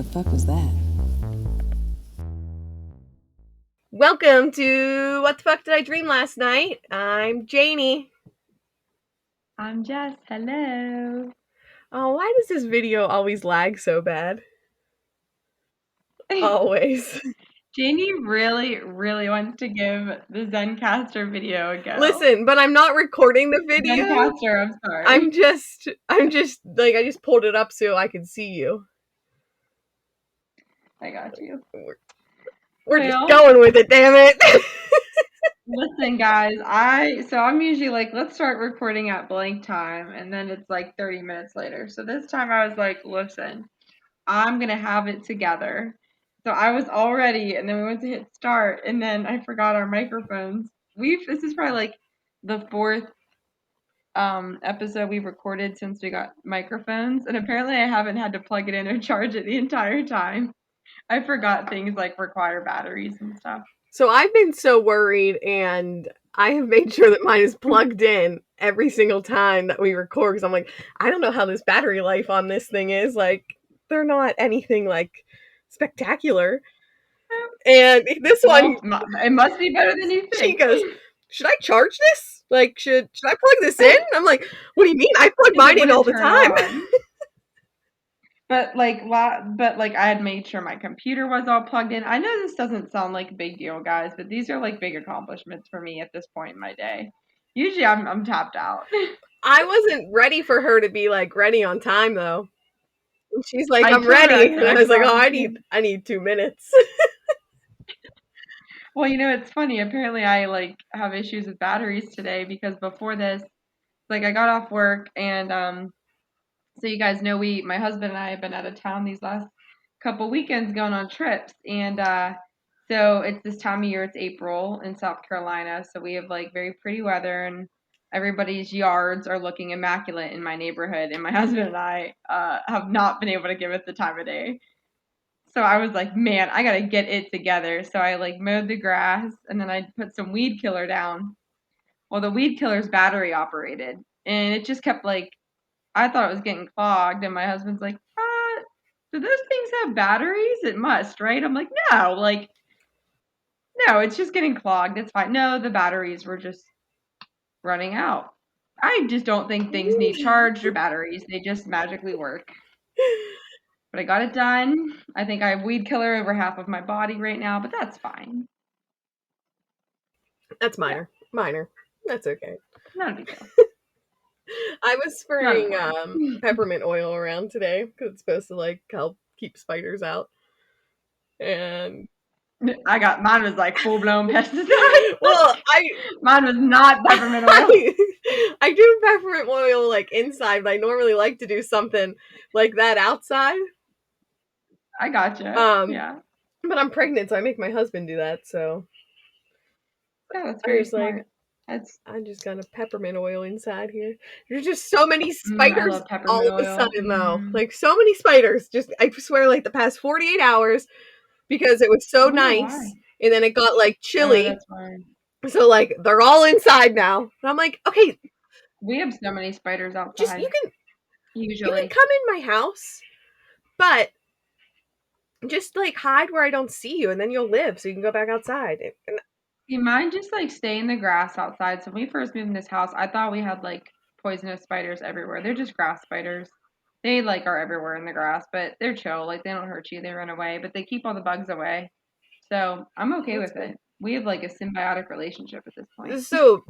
fuck was that? Welcome to What the Fuck Did I Dream Last Night? I'm Janie. I'm Jess. Hello. Oh, why does this video always lag so bad? Always. Janie really wants to give the Zencastr video a go. Listen, but I'm not recording the video. Zencastr, I'm sorry. I'm just like, I just pulled it up so I can see you. I got you. We're just going with it, damn it. Listen, guys, I'm usually like, let's start recording at blank time, and then it's like 30 minutes later. So this time I was like, listen, I'm gonna have it together. So I was all ready, and then we went to hit start, and then I forgot our microphones. This is probably like the fourth episode we've recorded since we got microphones, and apparently I haven't had to plug it in or charge it the entire time. I forgot things like require batteries and stuff. So I've been so worried, and I have made sure that mine is plugged in every single time that we record, because I'm like, I don't know how this battery life on this thing is. Like, they're not anything like spectacular. And this one, it must be better than you think. She goes, should I charge this? Like, should I plug this in? I'm like, what do you mean? I plug mine in all the time. But I had made sure my computer was all plugged in. I know this doesn't sound like a big deal, guys, but these are like big accomplishments for me at this point in my day. Usually I'm tapped out. I wasn't ready for her to be like ready on time though. And she's like, I'm ready. And I was like, oh, I need 2 minutes. Well, you know, it's funny. Apparently I like have issues with batteries today because before this, like I got off work and so you guys know my husband and I have been out of town these last couple weekends going on trips, and so it's this time of year. It's April in South Carolina, so we have like very pretty weather, and everybody's yards are looking immaculate in my neighborhood. And my husband and I have not been able to give it the time of day. So I was like, man, I gotta get it together. So I like mowed the grass, and then I put some weed killer down. Well, the weed killer's battery operated, and it just kept like. I thought it was getting clogged, and my husband's like, do those things have batteries? It must, right? I'm like, no, it's just getting clogged. It's fine. No, the batteries were just running out. I just don't think things need charged or batteries. They just magically work. But I got it done. I think I have weed killer over half of my body right now, but that's fine. That's minor. Yeah. Minor. That's okay. Not a big deal. I was spraying peppermint oil around today because it's supposed to like help keep spiders out. And mine was like full blown pesticide. Well, mine was not peppermint oil. I do peppermint oil like inside, but I normally like to do something like that outside. I gotcha. Yeah. But I'm pregnant, so I make my husband do that. So yeah, that's very smart. Like, I just got a peppermint oil inside here. There's just so many spiders all of a sudden, though. Like, so many spiders. Just, I swear, like, the past 48 hours, because it was so nice. Why? And then it got, like, chilly. Oh, that's fine. So, like, they're all inside now. And I'm like, okay. We have so many spiders outside. You can come in my house, but just, like, hide where I don't see you, and then you'll live, so you can go back outside. And you mind just like stay in the grass outside? So when we first moved in this house, I thought we had like poisonous spiders everywhere. They're just grass spiders. They like are everywhere in the grass, but they're chill. Like they don't hurt you. They run away, but they keep all the bugs away. So I'm okay with it. We have like a symbiotic relationship at this point. So,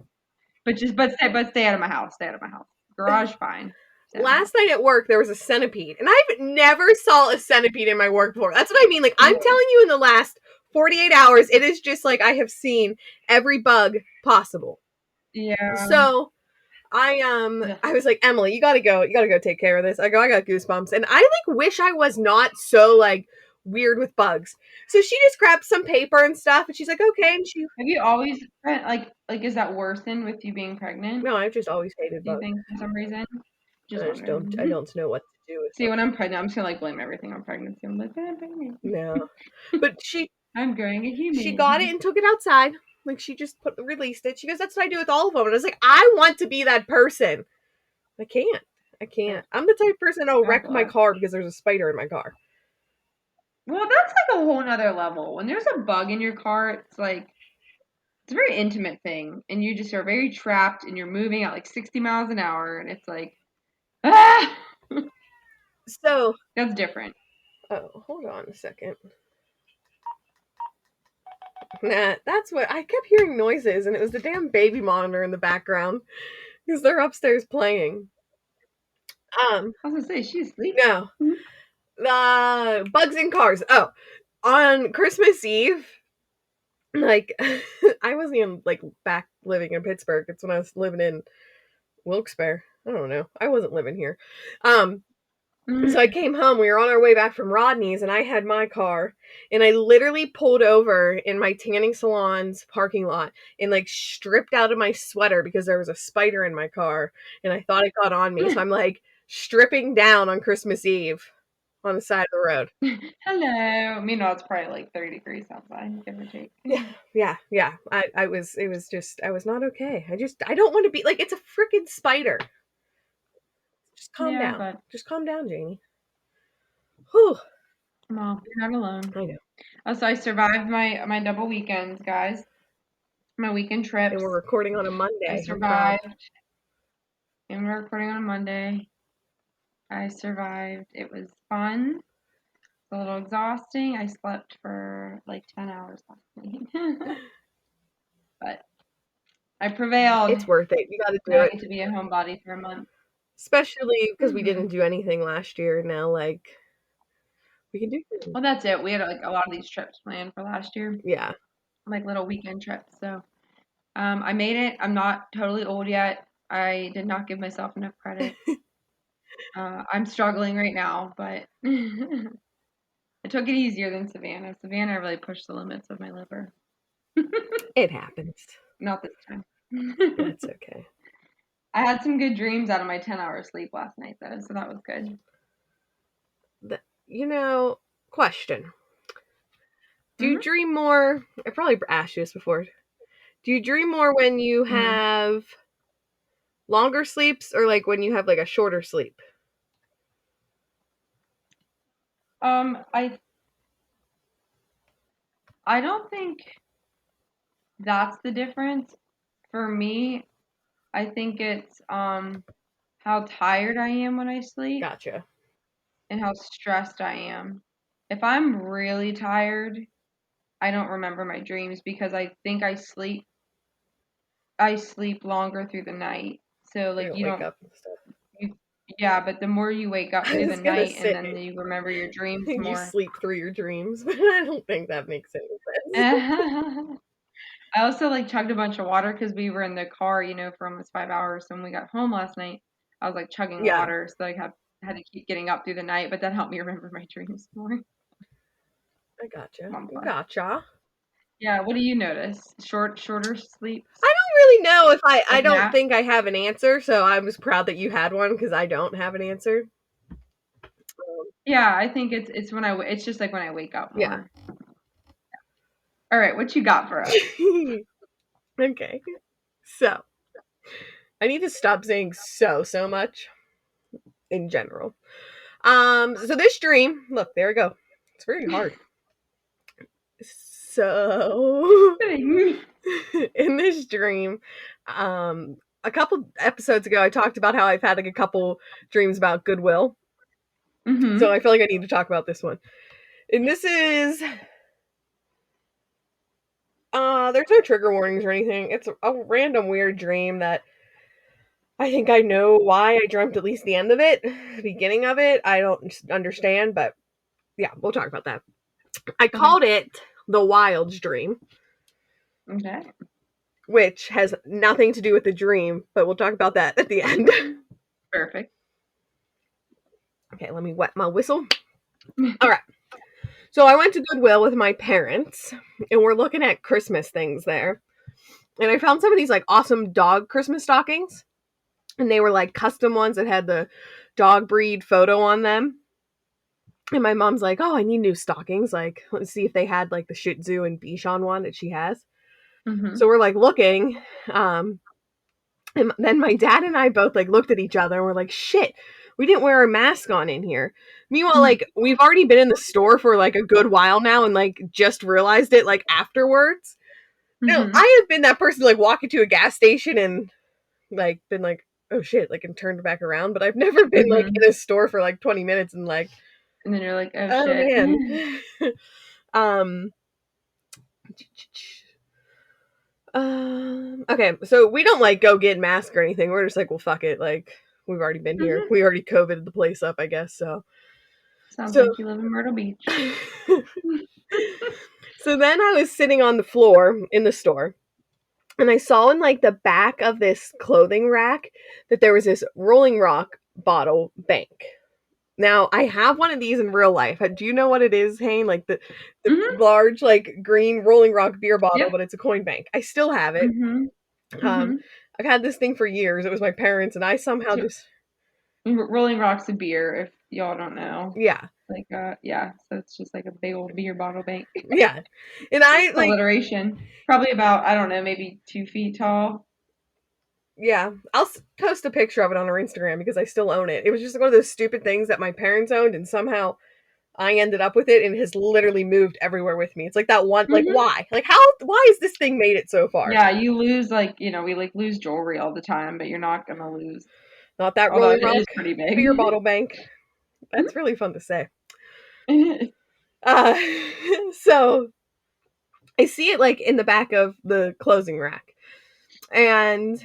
but stay out of my house. Stay out of my house. Garage fine. Last night at work, there was a centipede, and I've never saw a centipede in my work before. That's what I mean. Like, I'm telling you, in the last 48 hours, it is just like I have seen every bug possible. Yeah. So I was like, Emily, you gotta go take care of this. I got goosebumps. And I like wish I was not so like weird with bugs. So she just grabbed some paper and stuff, and she's like, okay. And she have you always like is that worsened with you being pregnant? No, I've just always hated bugs. Do you think for some reason? I don't know what to do with See, when I'm pregnant, I'm just gonna like blame everything on pregnancy. I'm like, I'm pregnant. No. But I'm growing a human. She got it and took it outside. Like, she just released it. She goes, that's what I do with all of them. And I was like, I want to be that person. I can't. I'm the type of person that'll wreck my car because there's a spider in my car. Well, that's like a whole nother level. When there's a bug in your car, it's like it's a very intimate thing, and you just are very trapped, and you're moving at like 60 miles an hour, and it's like, ah, So, that's different. oh, hold on a second. Nah, that's what I kept hearing noises, and it was the damn baby monitor in the background because they're upstairs playing. I was gonna say she's asleep. No, the bugs in cars. Oh, on Christmas Eve, like I wasn't even like back living in Pittsburgh. It's when I was living in Wilkes-Barre. I don't know. I wasn't living here. Um, so I came home. We were on our way back from Rodney's, and I had my car, and I literally pulled over in my tanning salon's parking lot and like stripped out of my sweater because there was a spider in my car, and I thought it got on me. So I'm like stripping down on Christmas Eve on the side of the road. Hello. Meanwhile, it's probably like 30 degrees outside, give or take. Yeah. I was. It was just. I was not okay. I don't want to be like. It's a freaking spider. Just calm Yeah, down. but Just calm down, Janie. Whew. well, you're not alone. I know. So I survived my double weekends, guys. My weekend trips. And we're recording on a Monday. I I'm survived. proud. And we're recording on a Monday. I survived. It was fun. It's a little exhausting. I slept for like 10 hours last night. But I prevailed. It's worth it. You got to do Now I it. get to be a homebody for a month. Especially because we didn't do anything last year. Now, like, we can do things. Well, that's it. We had like a lot of these trips planned for last year. Yeah. Like little weekend trips. So I made it. I'm not totally old yet. I did not give myself enough credit. I'm struggling right now, but I took it easier than Savannah. Savannah really pushed the limits of my liver. It happens. Not this time. That's okay. I had some good dreams out of my 10-hour sleep last night, though, so that was good. Question. Do you dream more? I probably asked you this before. Do you dream more when you have longer sleeps or like when you have like a shorter sleep? I don't think that's the difference. For me, I think it's how tired I am when I sleep. Gotcha. And how stressed I am. If I'm really tired, I don't remember my dreams because I think I sleep longer through the night. So like you wake don't up and stuff. yeah, but the more you wake up through the night and then you remember your dreams more. You sleep through your dreams, but I don't think that makes any sense. I also like chugged a bunch of water because we were in the car, for almost 5 hours. So when we got home last night, I was like chugging water, so I had to keep getting up through the night, but that helped me remember my dreams more. I gotcha. Yeah, what do you notice? Shorter sleep? I don't really know if I don't think I have an answer, so I was proud that you had one because I don't have an answer. Yeah, I think it's when it's just like when I wake up more. Yeah. All right, what you got for us? Okay. So, I need to stop saying so much in general. So this dream, look, there we go. It's very hard. So, in this dream, a couple episodes ago, I talked about how I've had like a couple dreams about Goodwill. Mm-hmm. So I feel like I need to talk about this one. And this is, there's no trigger warnings or anything. It's a random weird dream that I think I know why I dreamt at least the end of it, the beginning of it. I don't understand, but yeah, we'll talk about that. I called it the Wilds Dream. Okay. Which has nothing to do with the dream, but we'll talk about that at the end. Perfect. Okay, let me wet my whistle. All right. So I went to Goodwill with my parents, and we're looking at Christmas things there. And I found some of these like awesome dog Christmas stockings. And they were like custom ones that had the dog breed photo on them. And my mom's like, oh, I need new stockings. Like, let's see if they had like the Shih Tzu and Bichon one that she has. Mm-hmm. So we're like looking. And then my dad and I both like looked at each other and we're like, shit, we didn't wear a mask on in here. Meanwhile, Mhm. like, we've already been in the store for like a good while now and like just realized it like afterwards. No, Mhm. I have been that person to, like, walk into a gas station and like been like, oh shit, like, and turned back around, but I've never been like Mhm. in a store for like 20 minutes and like, And then you're like, oh oh shit. man. um okay, so we don't like go get masks or anything. We're just like, well, fuck it, like, we've already been here. Mhm. We already COVIDed the place up, I guess. So Sounds so like you live in Myrtle Beach. so then I was sitting on the floor in the store and I saw in like the back of this clothing rack that there was this Rolling Rock bottle bank. Now I have one of these in real life. Do you know what it is, Hayne? Like the Mhm. large like green Rolling Rock beer bottle, Yep. but it's a coin bank. I still have it. Mhm. Um, Mhm. I've had this thing for years. It was my parents, and I somehow So just Rolling Rock's a beer, if y'all don't know. yeah, Like, yeah, so it's just like a big old beer bottle bank. yeah. And I like Alliteration. Probably about, I don't know, maybe 2 feet tall. yeah. I'll post a picture of it on our Instagram because I still own it. It was just one of those stupid things that my parents owned, and somehow I ended up with it and has literally moved everywhere with me. It's like that one, like, Mhm. why? Like, how, why has this thing made it so far? Yeah, you lose, like, we like lose jewelry all the time, but you're not gonna lose. Not that Although Rolling it Rock is pretty beer big. bottle bank. That's really fun to say. Uh, so I see it like in the back of the closing rack. And,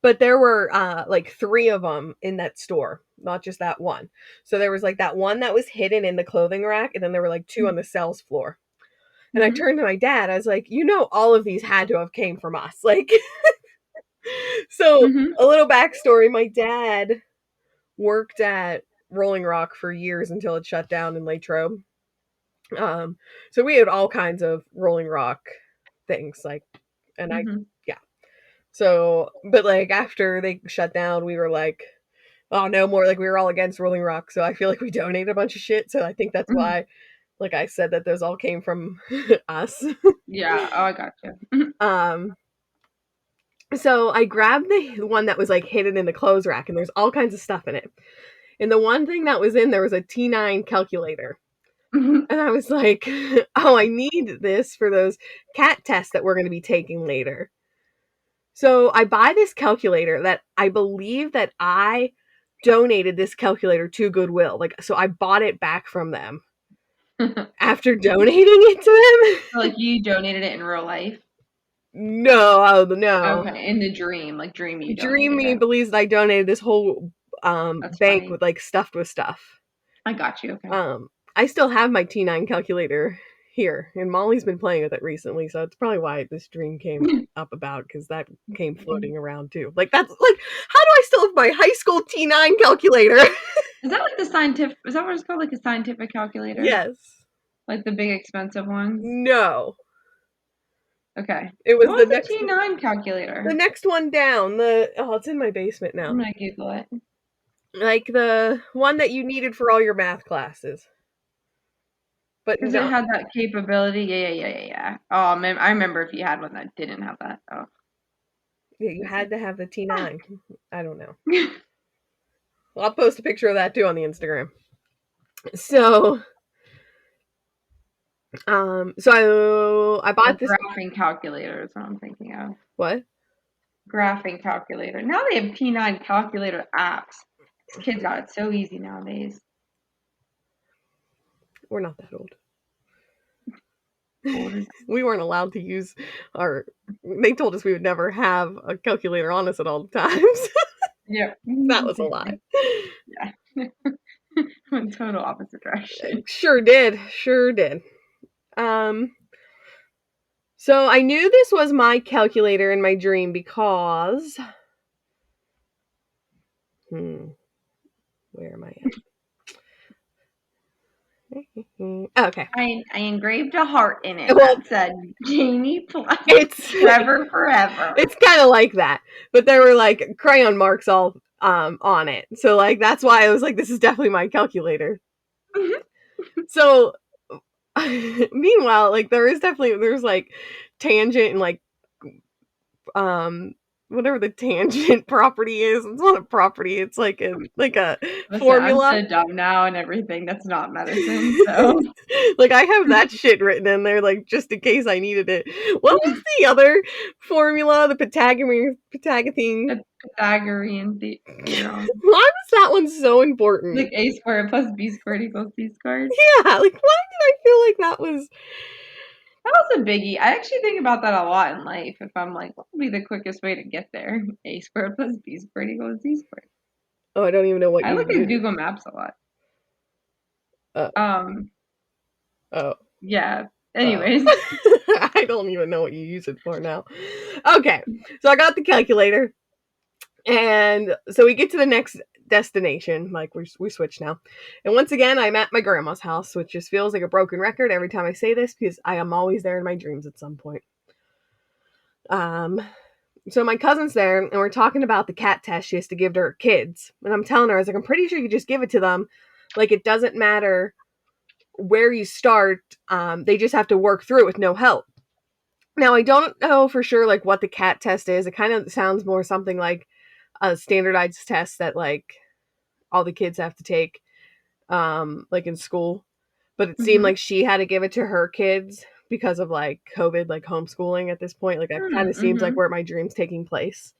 but there were like three of them in that store, not just that one. So there was like that one that was hidden in the clothing rack, and then there were like two on the sales floor. And I Mhm. turned to my dad. I was like, you know, all of these had to have came from us. Like, so Mhm. a little backstory: my dad worked at Rolling Rock for years until it shut down in Latrobe. So we had all kinds of Rolling Rock things, like, and I, Mhm. yeah. So, but like after they shut down, we were like, oh, no more. Like, we were all against Rolling Rock. So I feel like we donated a bunch of shit. So I think that's Mhm. why, like I said, that those all came from us. Yeah. Oh, I got you. um, so I grabbed the one that was like hidden in the clothes rack, and there's all kinds of stuff in it. And the one thing that was in there was a T9 calculator. Mhm. And I was like, oh, I need this for those cat tests that we're going to be taking later. So I buy this calculator that I believe that I donated this calculator to Goodwill. Like, so I bought it back from them after donating it to them. So, like, you donated it in real life? No, oh, no. Okay, in the dream, like, dream you Dream donated me it. believes that I donated this whole That's bank funny. with like stuffed with stuff. I got you. Okay. I still have my T9 calculator here, and Molly's been playing with it recently, so it's probably why this dream came up about, because that came floating around too. Like, that's like, how do I still have my high school T9 calculator? Is that like the scientific? Is that what it's called? Like a scientific calculator? Yes. Like the big expensive ones? No. Okay. It was What was a T9 the calculator? next one down. The oh, it's in my basement I'm now. gonna Google it. Like the one that you needed for all your math classes. But Because it no, had that capability. Yeah. Oh, man, I remember if you had one that didn't have that. Oh, yeah, you it's like, had to have the ah. T9. I don't know. Well, I'll post a picture of that too on the Instagram. So, I Like bought this. graphing calculator is what I'm thinking of. What? Graphing calculator. Now they have T9 calculator apps. These kids got it so easy nowadays. We're not that old. Older. We weren't allowed to use our. They told us we would never have a calculator on us at all times. Yeah. That was a lie. Yeah. Went total opposite direction. Sure did. Sure did. Um, so I knew this was my calculator in my dream because where am I at? Okay. I engraved a heart in it Well, that said Jamie Platt it's forever, forever. it's kind of like that, but there were like crayon marks all on it. So like that's why I was like, this is definitely my calculator. So meanwhile, like there's like tangent and like whatever the tangent property is. It's not a property. It's like a Listen, I'm formula. so dumb now and everything. That's not medicine. So Like I have that shit written in there, like just in case I needed it. What was the other formula? The Pythagorean. the Pythagorean theorem. Why was that one so important? Like a squared plus b squared equals c squared. Yeah, like why did I feel like that was? That was a biggie. I actually think about that a lot in life. If I'm like, what would be the quickest way to get there? A squared plus b squared equals c squared. Oh, I don't even know what I you look at use. Google Maps a lot. Uh, oh. Yeah. Anyways. I don't even know what you use it for now. Okay, so I got the calculator, and so we get to the next destination. Like we switch now, and once again I'm at my grandma's house, which just feels like a broken record every time I say this because I am always there in my dreams at some point. So my cousin's there, and we're talking about the cat test she has to give to her kids, and I'm telling her, I was like, I'm pretty sure you just give it to them, like it doesn't matter where you start, they just have to work through it with no help. Now, I don't know for sure, like, what the cat test is. It kind of sounds more something like a standardized test that, like, all the kids have to take, like, in school. But it seemed like she had to give it to her kids because of, like, COVID, like, homeschooling at this point. Like, that kind of seems like where my dream's taking place.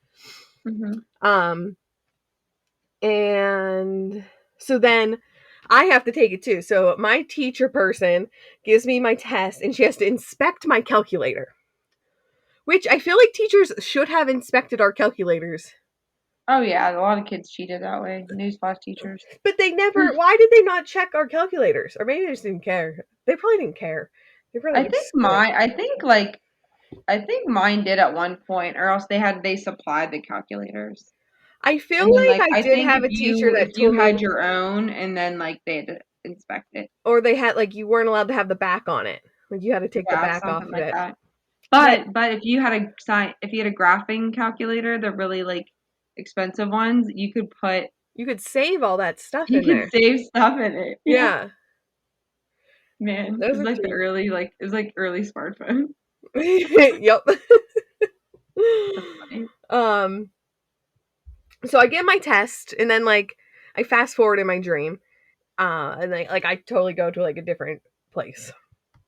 And so then I have to take it too. So my teacher person gives me my test and she has to inspect my calculator, which I feel like teachers should have inspected our calculators. Oh yeah, a lot of kids cheated that way. Newsflash teachers. But they never, why did they not check our calculators? Or maybe they just didn't care. They probably didn't care. They probably I think mine did at one point, or else they supplied the calculators. I feel And then like like I I did think have a teacher if that you told me, had your own and then like they had to inspect it. or they had, like, you weren't allowed to have the back on it. Like, you had to take the Yeah, back off something of like it. that. But But if you had a graphing calculator, the really like expensive ones, you could save all that stuff in there. save stuff in it. Yeah. Man, Those it's are like the cheap. early early smartphone. Yep. That's funny. So I get my test, and then, like, I fast forward in my dream, and I totally go to, like, a different place.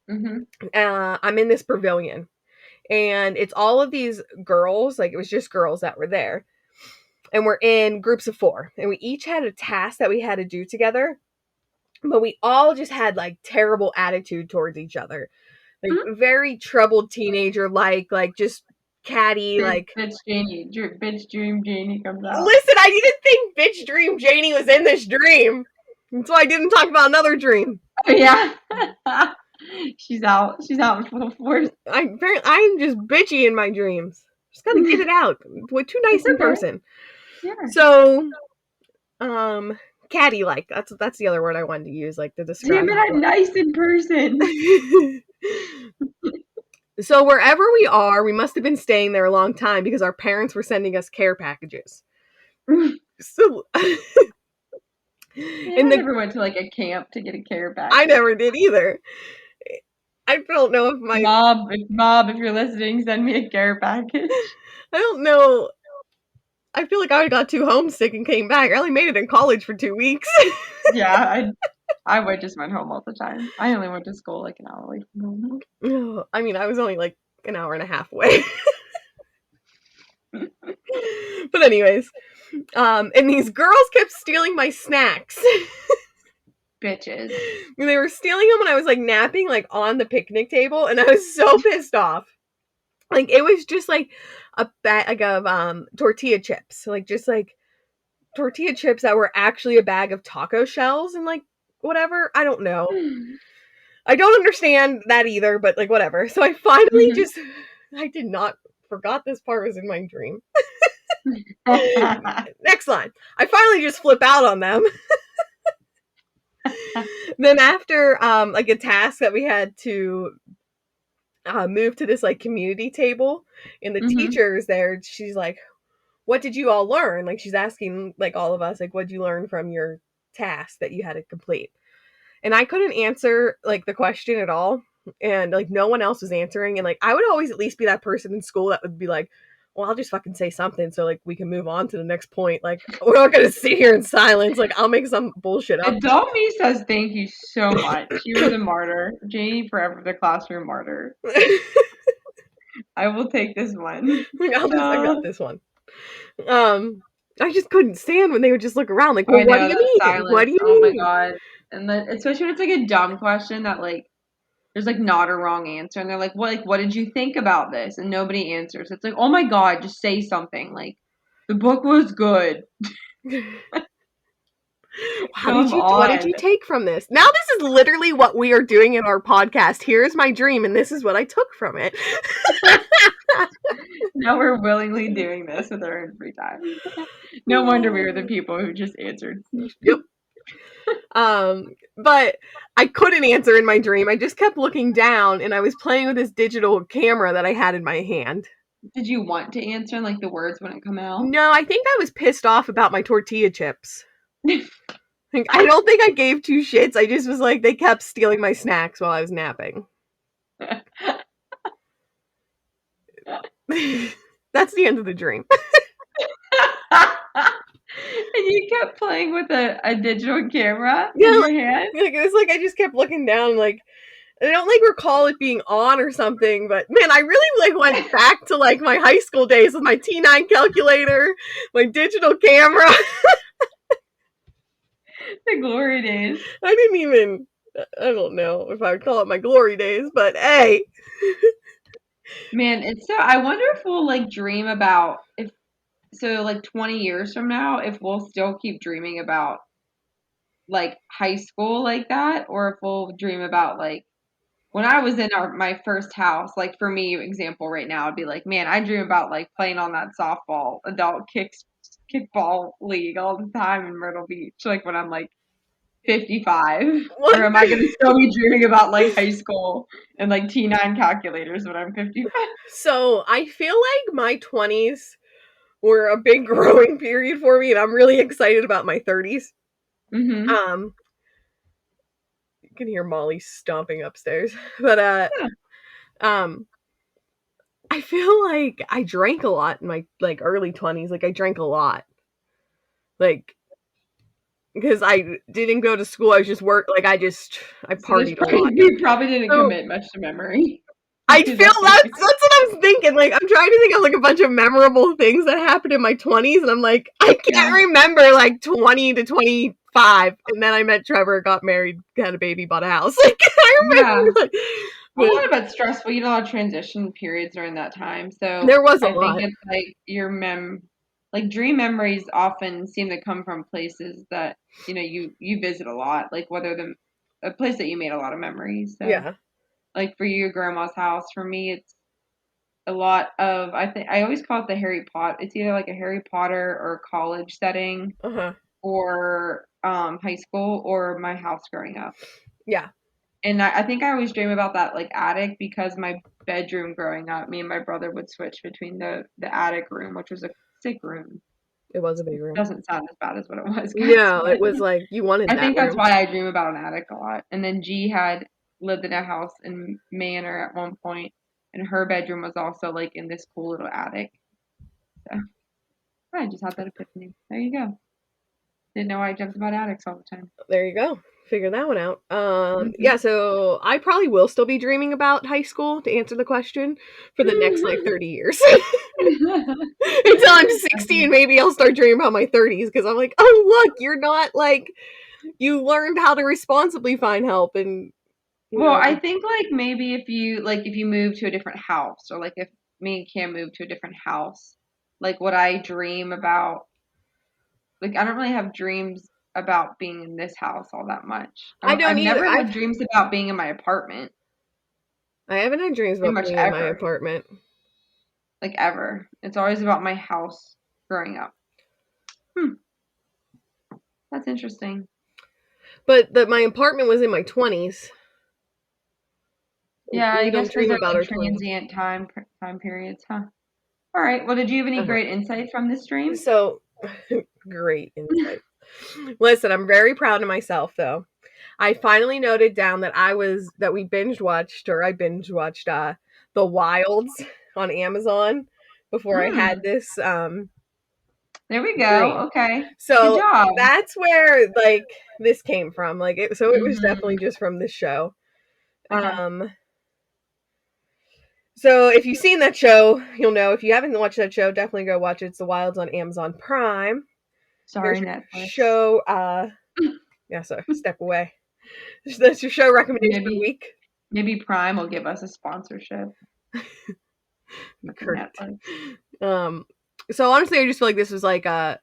I'm in this pavilion, and it's all of these girls. Like, it was just girls that were there, and we're in groups of 4, and we each had a task that we had to do together, but we all just had, like, terrible attitude towards each other, like, very troubled teenager, like just catty, like. Bitch dream Janie comes out. Listen, I didn't think bitch dream Janie was in this dream. That's why I didn't talk about another dream. Oh yeah. She's out in full force. I'm just bitchy in my dreams. Just gotta get it out. We're too nice in person. Yeah. So, catty like. That's the other word I wanted to use, like, to describe. Damn it, I'm nice in person. So wherever we are, we must have been staying there a long time because our parents were sending us care packages. So I never went to like a camp to get a care package. I never did either. I don't know if my Mob, if you're listening, send me a care package. I don't know. I feel like I got too homesick and came back. I only made it in college for 2 weeks. Yeah, I just went home all the time. I only went to school like an hour away from home. I mean, I was only like an hour and a half away. But anyways, and these girls kept stealing my snacks. Bitches. They were stealing them when I was like napping, like on the picnic table, and I was so pissed off. Like, it was just like a bag of tortilla chips, like just like tortilla chips that were actually a bag of taco shells and like whatever. I don't know. I don't understand that either, but like whatever. So I finally I did not forgot this part was in my dream. Next line. I finally just flip out on them. Then after like a task that we had to move to this like community table, and the teacher's there, she's like, what did you all learn? Like, she's asking like all of us, like, what did you learn from your task that you had to complete? And I couldn't answer like the question at all, and like no one else was answering, and like I would always at least be that person in school that would be like, well, I'll just fucking say something so like we can move on to the next point. Like we're not gonna sit here in silence. Like I'll make some bullshit up. Adult me says thank you so much. You were the martyr. Janie forever the classroom martyr. I will take this one. Like, I got this one. I just couldn't stand when they would just look around like, well, I what do know you that mean? What silence. do you Oh my mean? god. And then especially when it's like a dumb question that like there's like not a wrong answer and they're like what did you think about this? And nobody answers. It's like, oh my god, just say something. Like the book was good. What did you take from this? Now this is literally what we are doing in our podcast. Here's my dream and this is what I took from it. Now we're willingly doing this with our own free time. No wonder we were the people who just answered. Yep. But I couldn't answer in my dream. I just kept looking down and I was playing with this digital camera that I had in my hand. Did you want to answer and like the words wouldn't come out? No, I think I was pissed off about my tortilla chips. Like, I don't think I gave two shits. I just was like, they kept stealing my snacks while I was napping. That's the end of the dream. And you kept playing with a digital camera in your hand? Like, it was like I just kept looking down, like, I don't like recall it being on or something, but man, I really like went back to like my high school days with my T9 calculator, my digital camera. The glory days. I don't know if I would call it my glory days, but hey. Man, it's so, I wonder if we'll like dream about like 20 years from now, if we'll still keep dreaming about like high school like that, or if we'll dream about like when I was in my first house. Like for me, example right now, I'd be like, man, I dream about like playing on that softball adult kickball league all the time in Myrtle Beach, like when I'm like 55. Or am I going to still be dreaming about like high school and like T9 calculators when I'm 55? So I feel like my 20s were a big growing period for me, and I'm really excited about my 30s. Mm-hmm. You can hear Molly stomping upstairs, but I feel like I drank a lot in my like early 20s. Like I drank a lot, like because I didn't go to school. I just worked. Like I partied a lot. You probably didn't commit much to memory. I feel that's what I was thinking. Like I'm trying to think of like a bunch of memorable things that happened in my 20s, and I'm like, I can't remember like 20 to 25. And then I met Trevor, got married, had a baby, bought a house. Like I remember. Yeah. A lot of it's stressful. You know, a lot of transition periods during that time. So there was I think it's like your like dream memories often seem to come from places that you know you visit a lot. Like whether a place that you made a lot of memories. So, yeah. Like for you, your grandma's house. For me, it's a lot of I always call it the Harry Potter. It's either like a Harry Potter or college setting, or high school, or my house growing up. Yeah. And I think I always dream about that like attic because my bedroom growing up, me and my brother would switch between the attic room, which was a sick room. It was a big room. It doesn't sound as bad as what it was. No, it was like you wanted. I think that's why I dream about an attic a lot. And then G had lived in a house in Manor at one point, and her bedroom was also like in this cool little attic. So I just had that epiphany. There you go. Didn't know I dreamt about attics all the time. There you go. Figure that one out. Yeah, so I probably will still be dreaming about high school to answer the question for the next like 30 years. Until I'm 60 and maybe I'll start dreaming about my 30s because I'm like, oh look, you're not like you learned how to responsibly find help and well, I think like maybe if you move to a different house, or like if me and Cam move to a different house, like what I dream about, like I don't really have dreams about being in this house all that much. I don't I've either. never had dreams about being in my apartment. I haven't had dreams about being in my apartment. Like ever. It's always about my house growing up. That's interesting. But my apartment was in my 20s. Yeah, I guess dream about our transient time periods, huh? All right. Well, did you have any great insight from this dream? So, great insight. Listen, I'm very proud of myself, though. I finally noted down that I binge watched The Wilds on Amazon before I had Mm, this there we dream. go. Okay. Good So job. that's where like this came from. Like it was definitely Mm-hmm. just from this show. Okay. Um so if you've seen that show, you'll know. If you haven't watched that show, definitely go watch it. It's The Wilds on Amazon Prime. There's Sorry, your Netflix. show yeah, so step away. That's your show recommendation for the Maybe week. maybe Prime will give us a sponsorship from Great. Netflix. So honestly I just feel like this was like a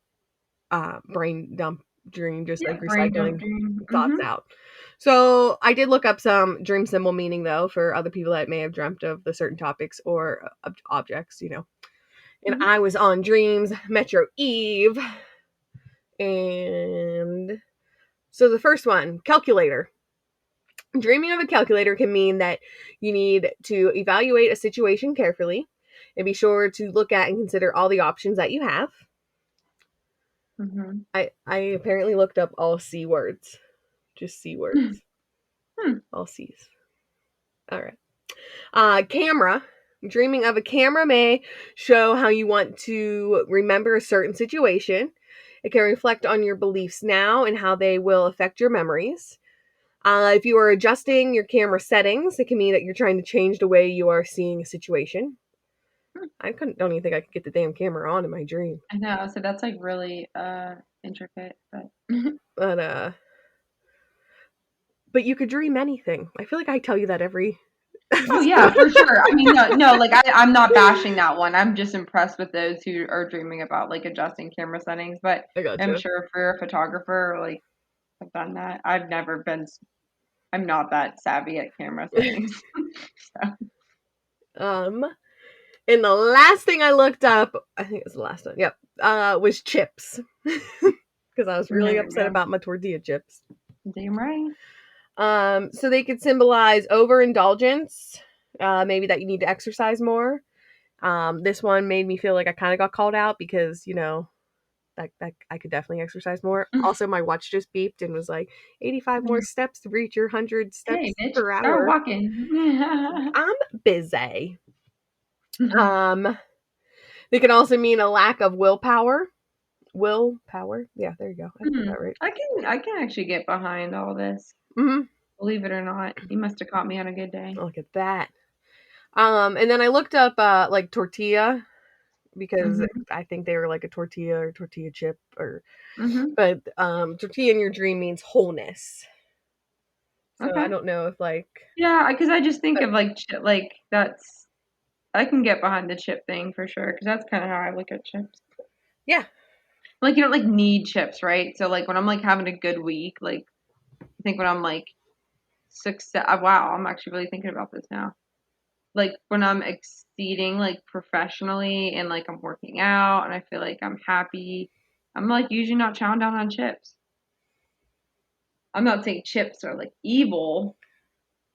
brain dump dream, just like Yeah, brain dump recycling dream. thoughts Mm-hmm. out. So I did look up some dream symbol meaning though for other people that may have dreamt of the certain topics or objects, you know. And Mm-hmm. I was on Dreams Metro Eve, and so the first one, calculator. Dreaming of a calculator can mean that you need to evaluate a situation carefully and be sure to look at and consider all the options that you have. Mm-hmm. I apparently looked up all C words. Just C words. Hmm. All C's. All right. Camera. Dreaming of a camera may show how you want to remember a certain situation. It can reflect on your beliefs now and how they will affect your memories. If you are adjusting your camera settings, it can mean that you're trying to change the way you are seeing a situation. Don't even think I could get the damn camera on in my dream. I know. So that's like really intricate, but But you could dream anything. I feel like I tell you that every oh episode. yeah, for sure. I mean, no, like I'm not bashing that one. I'm just impressed with those who are dreaming about like adjusting camera settings. But I I'm gotcha. sure if you're a photographer, like I've done that. I've never been. I'm not that savvy at camera settings. So. Um, and the last thing I looked up, I think it was the last one. Yep, was chips because I was really There we upset go. about my tortilla chips. Damn right. So they could symbolize overindulgence, maybe that you need to exercise more. This one made me feel like I kind of got called out because, you know, that I could definitely exercise more. Also, my watch just beeped and was like 85 more steps to reach your 100 Hey, steps bitch, per start hour. walking. I'm busy. Um, they can also mean a lack of willpower. Willpower? Yeah, there you go. I said that right. I can actually get behind all this. Mm-hmm. Believe it or not, you must have caught me on a good day. Look at that. And then I looked up like tortilla because Mhm. I think they were like a tortilla or tortilla chip or Mhm. but tortilla in your dream means wholeness. So I Okay. don't know if like Yeah, because I just think but of like like that's I can get behind the chip thing for sure because that's kind of how I look at chips. yeah. Like you don't like need chips, right? So like when I'm like having a good week, like I think when I'm like success. Wow, I'm actually really thinking about this now. Like when I'm exceeding like professionally and like I'm working out and I feel like I'm happy, I'm like usually not chowing down on chips. I'm not saying chips are like evil,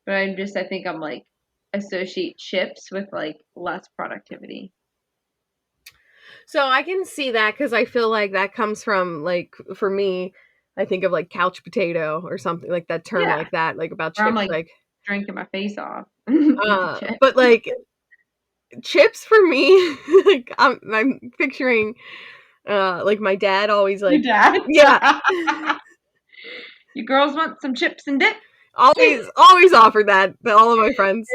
but I think I'm like associate chips with like less productivity. So I can see that because I feel like that comes from like for me, I think of like couch potato or something like that term Yeah, like that, like about where I'm chips, like like drinking my face off eating chips. but like chips for me, like I'm picturing like my dad always Your like dad? yeah, You girls want some chips and dip? always offered that to all of my friends.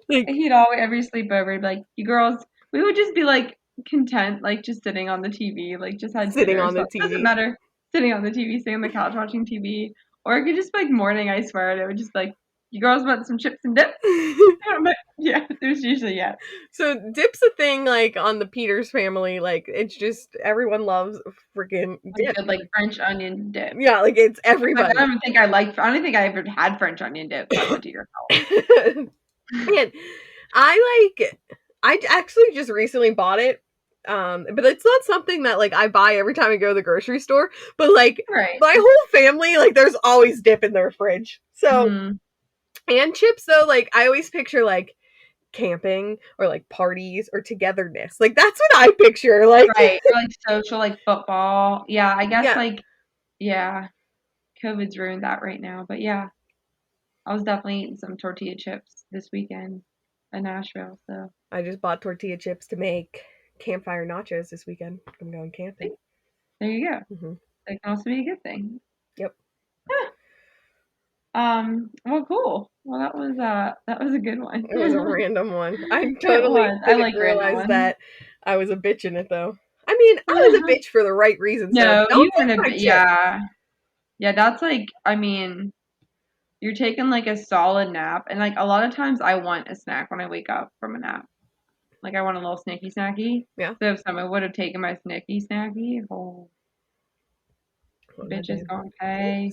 Like He'd always every sleepover he'd be like, you girls, we would just be like content, like just sitting on the TV, like just had sitting dinner or on the something. Doesn't TV. matter. Sitting on the TV, sitting on the couch watching TV. Or it could just be like morning, I swear, and it would just be like, you girls want some chips and dip? But yeah, there's usually yes. So dip's a thing like on the Peters family. Like it's just everyone loves freaking Like dip. good like French onion dip. Yeah, like it's Like everybody. I don't think I ever had French onion dip till I went to your house. And I actually just recently bought it. But it's not something that like I buy every time I go to the grocery store. But like Right. my whole family, like there's always dip in their fridge. So Mm, and chips though, like I always picture like camping or like parties or togetherness. Like that's what I picture. Like right. Or like social, like football. Yeah, I guess yeah. like yeah, COVID's ruined that right now. But yeah. I was definitely eating some tortilla chips this weekend. in Nashville. So I just bought tortilla chips to make campfire nachos this weekend. I'm going camping. there you go. Mm-hmm. That can also be a good thing. Yep. Well, cool. Well, that was a good one. It was a random one. I It totally was. I didn't like random realize ones. that I was a bitch in it, though. I mean, I was a bitch for the right reasons, though. No, you Don't weren't take a my bit. chips. Yeah, yeah. That's like, I mean, you're taking like a solid nap, and like a lot of times I want a snack when I wake up from a nap. Like I want a little snacky snacky. Yeah. So if someone would have taken my snacky snacky, oh, Well, bitch is then gonna pay.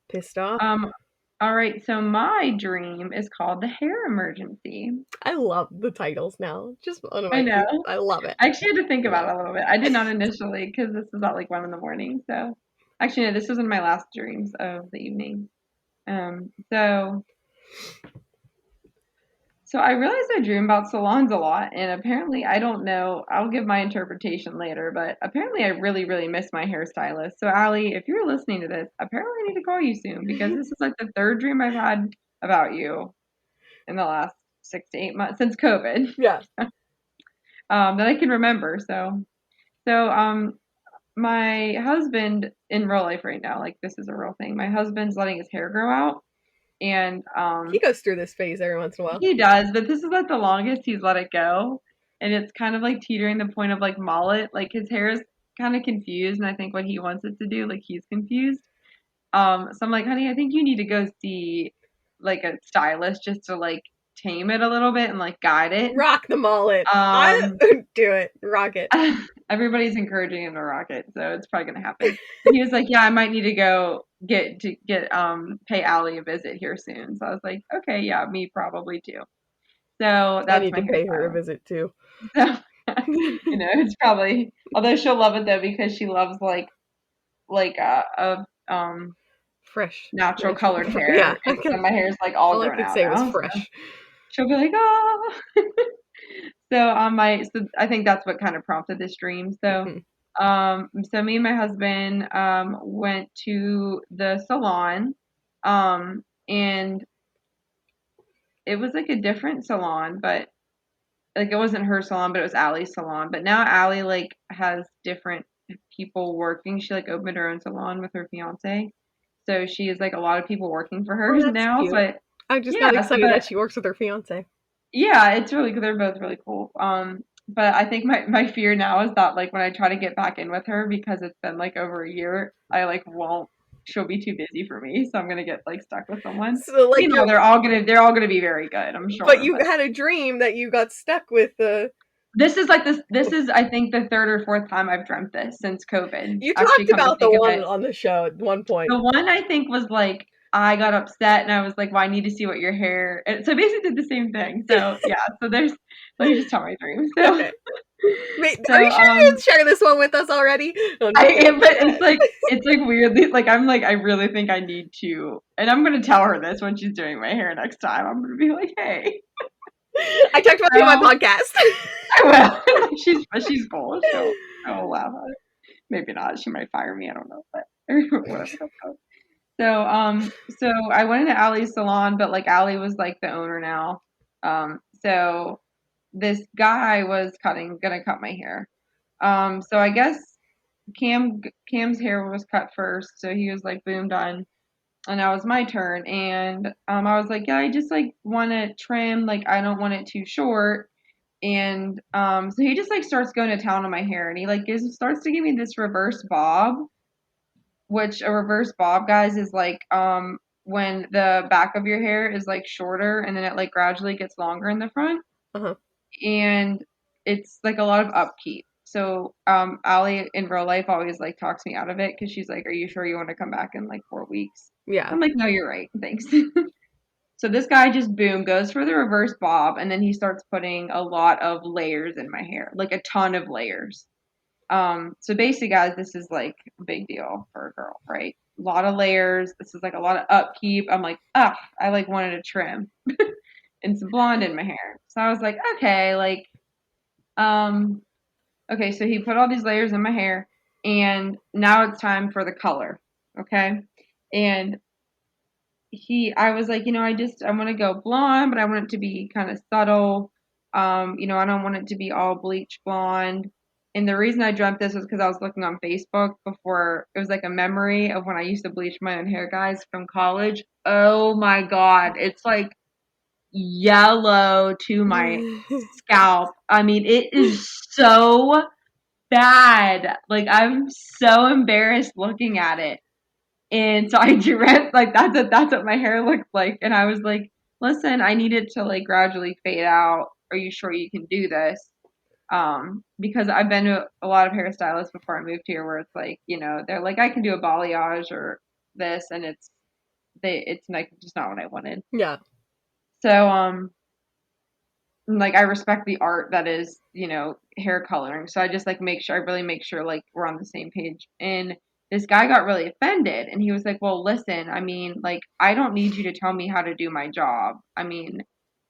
pissed off. Um, all right. So my dream is called the hair emergency. I love the titles now. Just one of I my know. favorites. I love it. I actually had to think about it a little bit. I did not initially because this was at like 1 in the morning. So actually, no, this was in my last dreams of the evening. So I realized I dream about salons a lot, and apparently I don't know. I'll give my interpretation later, but apparently I really, really miss my hairstylist. So Allie, if you're listening to this, apparently I need to call you soon because this is like the third dream I've had about you in the last 6 to 8 months since COVID. Yeah. That I can remember. So my husband in real life right now, like this is a real thing. My husband's letting his hair grow out, and He goes through this phase every once in a while. he does, but this is like the longest he's let it go, and it's kind of like teetering the point of like mullet. Like his hair is kind of confused, and I think what he wants it to do, like he's confused. So I'm like, honey, I think you need to go see like a stylist just to like tame it a little bit and like guide it. Rock the mullet. I Um, do it. Rock it. Everybody's encouraging him to rock it, so it's probably gonna happen. And he was like, "Yeah, I might need to go get pay Allie a visit here soon." So I was like, "Okay, yeah, me probably too." So I that's need my to pay her a hairstyle. visit too. So it's probably although she'll love it though because she loves like Fresh. natural Natural. colored Yeah. hair, and so my hair's like all All I grown could out say was now. So fresh. she'll be like, "Oh." So I think that's what kind of prompted this dream. Mm-hmm. So me and my husband went to the salon, and it was like a different salon, but like it wasn't her salon, but it was Allie's salon. But now Allie like has different people working. She like opened her own salon with her fiance, so she has like a lot of people working for her Oh, that's now. cute. But I just yeah, got so excited that but she works with her fiance. yeah, it's really they're both really cool. But I think my fear now is that like when I try to get back in with her because it's been like over a year, I like won't. She'll be too busy for me, so I'm gonna get like stuck with someone. So like You know, they're all gonna be very good, I'm but sure. you But had a dream that you got stuck with the. this is like this. This is I think the third or fourth time I've dreamt this since COVID. You Actually, talked come to about the think of one it, on the show at one point. the one I think was like I got upset and I was like, "Well, I need to see what your hair." And so basically did the same thing. So yeah. So there's. Let me just tell my dream. So Okay. Wait, so are you sure you didn't share this one with us already? No, I'm just kidding. but it's like weirdly like I'm like I really think I need to, and I'm gonna tell her this when she's doing my hair next time. I'm gonna be like, "Hey, I talked about you on girl, my podcast. I will." She's cool. She'll laugh at it. Maybe not. She might fire me. I don't know, but whatever. So I went into Allie's salon, but like Allie was like the owner now. So this guy was gonna cut my hair. So I guess Cam's hair was cut first, so he was like, "Boom, done." And now it's my turn, and I was like, "Yeah, I just like want to trim, like I don't want it too short." And so he just like starts going to town on my hair, and he like starts to give me this reverse bob, which a reverse bob, guys, is like when the back of your hair is like shorter, and then it like gradually gets longer in the front, Uh-huh. and it's like a lot of upkeep. So Allie in real life always like talks me out of it because she's like, "Are you sure you want to come back in like 4 weeks?" Yeah. I'm like, "No, you're right. Thanks." So this guy just boom goes for the reverse bob, and then he starts putting a lot of layers in my hair, like a ton of layers. So basically, guys, this is like a big deal for a girl, right? A lot of layers. This is like a lot of upkeep. I'm like, I like wanted to trim and some blonde in my hair. So I was like, okay, like, um, okay. So he put all these layers in my hair, and now it's time for the color. Okay, and I was like, I want to go blonde, but I want it to be kind of subtle. I don't want it to be all bleach blonde. And the reason I dreamt this was because I was looking on Facebook before. It was like a memory of when I used to bleach my own hair, guys, from college. Oh my God. It's like yellow to my scalp. I mean, it is so bad. Like, I'm so embarrassed looking at it. And so I dreamt like that's what my hair looked like. And I was like, listen, I need it to like gradually fade out. Are you sure you can do this? Because I've been to a lot of hairstylists before I moved here where it's like, they're like, I can do a balayage or this, and it's like just not what I wanted. Yeah. So like I respect the art that is, hair coloring. So I just like I really make sure like we're on the same page. And this guy got really offended and he was like, "Well, listen, I mean, like I don't need you to tell me how to do my job. I mean,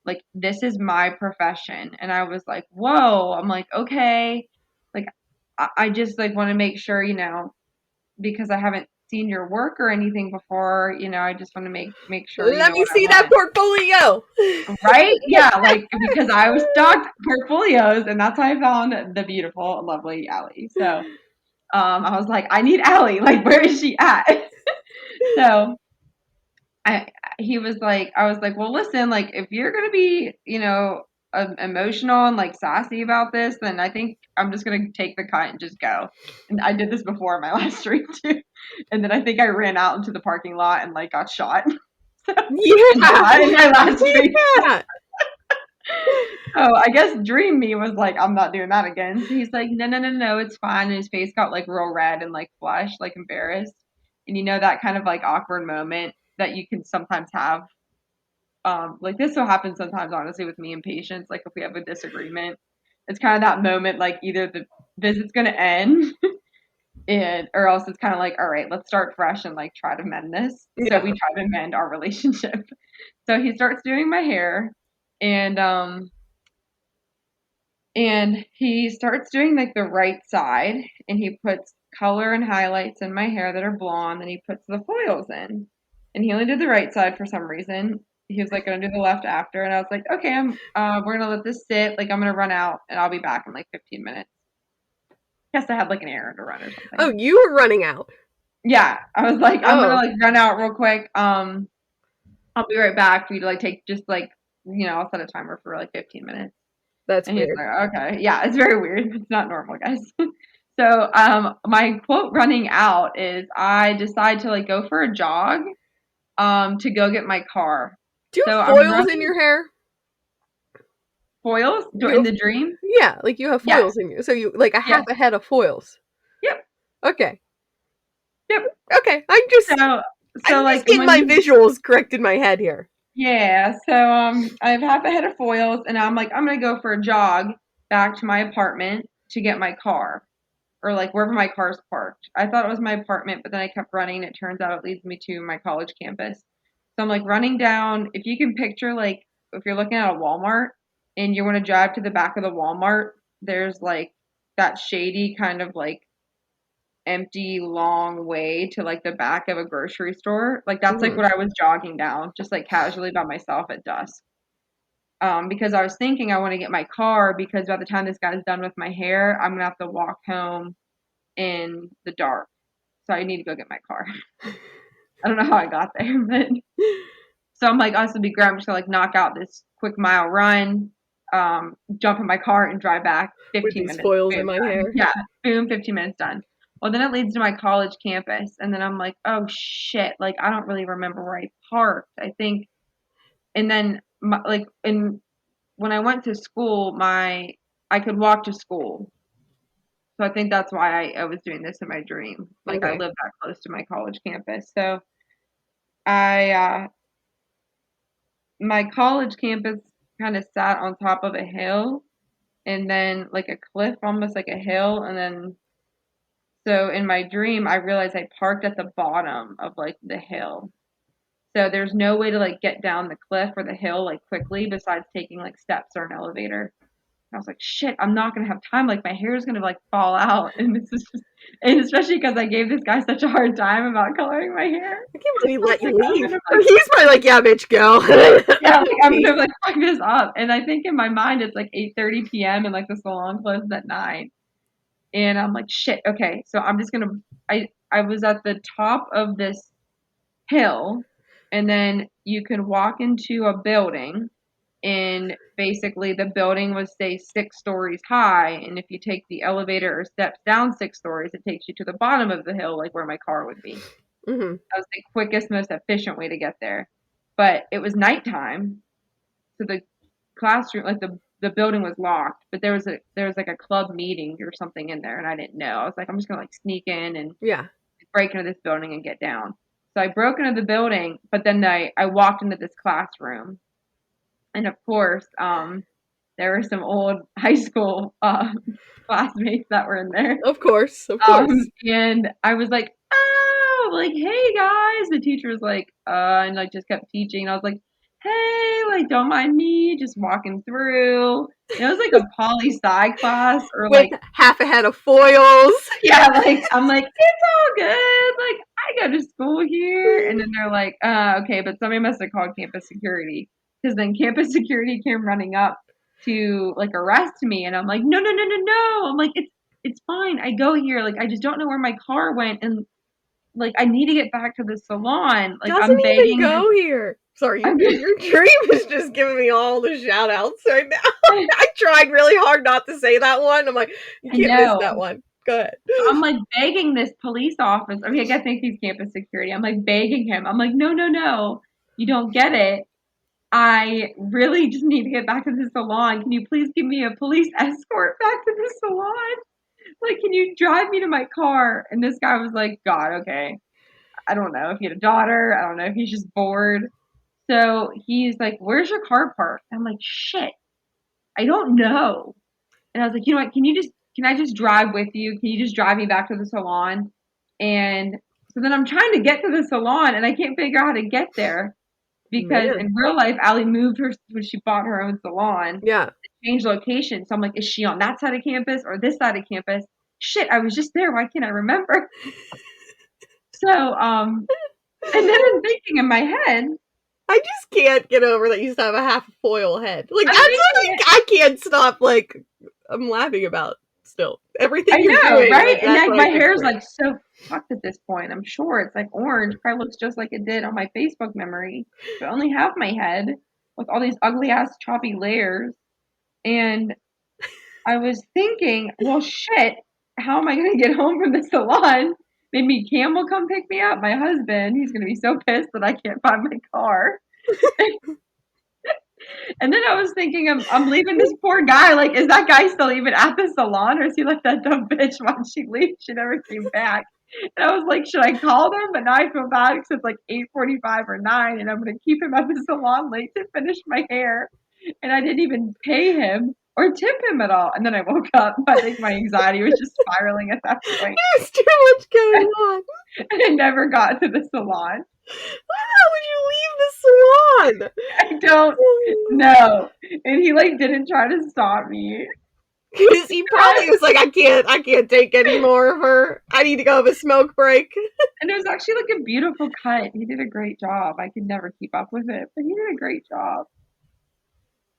like this is my profession." And I was like, "Whoa." I'm like, "Okay." Like I just like want to make sure, because I haven't seen your work or anything before, I just want to make sure you Let know me what I see that want. portfolio. Right? Yeah, like because I was stocked portfolios and that's how I found the beautiful, lovely Allie. So I was like, I need Allie. Like, where is she at? So I he was like, I was like, well, listen, like if you're gonna be, emotional and like sassy about this, then I think I'm just gonna take the cut and just go. And I did this before my last streak too. And then I think I ran out into the parking lot and like got shot Yeah. in my last streak. Yeah. Oh, I guess Dream Me was like, I'm not doing that again. So he's like, no, no, no, no, it's fine. And his face got like real red and like flushed, like embarrassed. And that kind of like awkward moment that you can sometimes have. Like this will happen sometimes, honestly, with me and patients. Like if we have a disagreement, it's kind of that moment, like either the visit's gonna end, and or else it's kind of like, all right, let's start fresh and like try to mend this. So Yeah. we try to mend our relationship. So he starts doing my hair, and he starts doing like the right side and he puts color and highlights in my hair that are blonde and he puts the foils in. And he only did the right side for some reason. He was like gonna do the left after and I was like, okay, we're gonna let this sit, like I'm gonna run out and I'll be back in like 15 minutes. Guess I had like an errand to run or Oh, something. you were running out. Yeah. I was like, I'm gonna Oh, like run out real quick. I'll be right back for you to like take just like I'll set a timer for like 15 minutes. that's And he's weird. like, okay, yeah, it's very weird. It's not normal, guys. So, my quote running out is I decide to like go for a jog, to go get my car. Do you So have I'm foils in running your hair? foils You in have, the dream. yeah, like you have Yes, foils in you. So you like a half yes, a head of foils. yep, Okay. yep. Okay. So, I'm just like getting when my you, visuals correct in my head here. yeah. So I have half a head of foils, and I'm like, I'm gonna go for a jog back to my apartment to get my car. Or like wherever my car's parked. I thought it was my apartment, but then I kept running. It turns out it leads me to my college campus. So I'm like running down. If you can picture, like, if you're looking at a Walmart and you want to drive to the back of the Walmart, there's like that shady kind of like empty long way to like the back of a grocery store. Like that's like Hmm. what I was jogging down, just like casually by myself at dusk. Because I was thinking I want to get my car because by the time this guy's done with my hair, I'm gonna have to walk home in the dark. So I need to go get my car. I don't know how I got there, but so I'm like, oh, this would be great. I'm just gonna like knock out this quick mile run, jump in my car and drive back With 15 these minutes. foils in Boom, my done. hair. Yeah, boom, 15 minutes done. Well, then it leads to my college campus, and then I'm like, oh shit, like I don't really remember where I parked. I think, and then when I went to school, I could walk to school. So I think that's why I was doing this in my dream. Like I Okay. live that close to my college campus. So I my college campus kind of sat on top of a hill and then like a cliff, almost like a hill, and then so in my dream I realized I parked at the bottom of like the hill. So there's no way to like get down the cliff or the hill like quickly besides taking like steps or an elevator. I was like, shit, I'm not gonna have time. Like my hair is gonna like fall out, and this is just, and especially because I gave this guy such a hard time about coloring my hair. I can't believe he I was let you like, I'm leave. gonna He's probably like, yeah, bitch, go. yeah, like, I'm Peace. gonna like fuck this up. And I think in my mind it's like 8:30 p.m. and like the salon closes at 9. And I'm like, shit, okay, so I'm just gonna I was at the top of this hill, and then you can walk into a building, and basically the building was say 6 stories high, and if you take the elevator or steps down 6 stories, it takes you to the bottom of the hill, like where my car would be. Mm-hmm. That was the quickest, most efficient way to get there. But it was nighttime, so the classroom, like the building was locked, but there was like a club meeting or something in there, and I didn't know. I was like, I'm just gonna like sneak in and Yeah. break into this building and get down. So I broke into the building, but then I walked into this classroom, and of course, there were some old high school classmates that were in there. Of course. Of course. And I was like, oh, like, hey guys. The teacher was like, and like just kept teaching. And I was like, hey, like, don't mind me, just walking through. And it was like a poli sci class, or With like, half a head of foils. yeah, like, I'm like, it's all good. Like, I go to school here. And then they're like, okay, but somebody must have called campus security. Because then campus security came running up to like arrest me. And I'm like, no, no, no, no, no. I'm like, it's fine. I go here. Like, I just don't know where my car went. And like, I need to get back to the salon. Like, Doesn't I'm even begging this. go here. Sorry, I'm your dream is just giving me all the shout outs right now. I tried really hard not to say that one. I'm like, you I can't miss know. that one. Go ahead. So I'm like begging this police officer. I mean, I think he's campus security. I'm like begging him. I'm like, no, no, no. You don't get it. I really just need to get back to the salon. Can you please give me a police escort back to the salon? Like, can you drive me to my car? And this guy was like, God, okay. I don't know if he had a daughter. I don't know if he's just bored. So he's like, where's your car parked? I'm like, shit, I don't know. And I was like, you know what? Can I just drive with you? Can you just drive me back to the salon? And so then I'm trying to get to the salon, and I can't figure out how to get there because Man. in real life, Allie moved her when she bought her own salon, Yeah. changed location. So I'm like, is she on that side of campus or this side of campus? Shit, I was just there. Why can't I remember? So, and then I'm thinking in my head, I just can't get over that you used to have a half foil head. Like, I'm that's thinking, something I can't stop, like, I'm laughing about still. I Everything you're know, doing, right? like, And that's like what I my hair's picture. like so fucked at this point. I'm sure it's like orange, probably looks just like it did on my Facebook memory, but only half my head with all these ugly ass choppy layers. And I was thinking, well, shit, how am I gonna get home from the salon? Maybe Cam will come pick me up. My husband, he's gonna be so pissed that I can't find my car. And then I was thinking, I'm leaving this poor guy. Like, is that guy still even at the salon, or is he like that dumb bitch when she leaves? She never came back. And I was like, should I call them? But now I feel bad because it's like 8:45 or 9, and I'm gonna keep him at the salon late to finish my hair. And I didn't even pay him or tip him at all. And then I woke up. I think my anxiety was just spiraling at that point, There's too much going on. and I never got to the salon. How would you leave the salon? I don't know. And he like didn't try to stop me. Because he probably was like, I can't take any more of her. I need to go have a smoke break. And it was actually like a beautiful cut. He did a great job. I could never keep up with it, but he did a great job.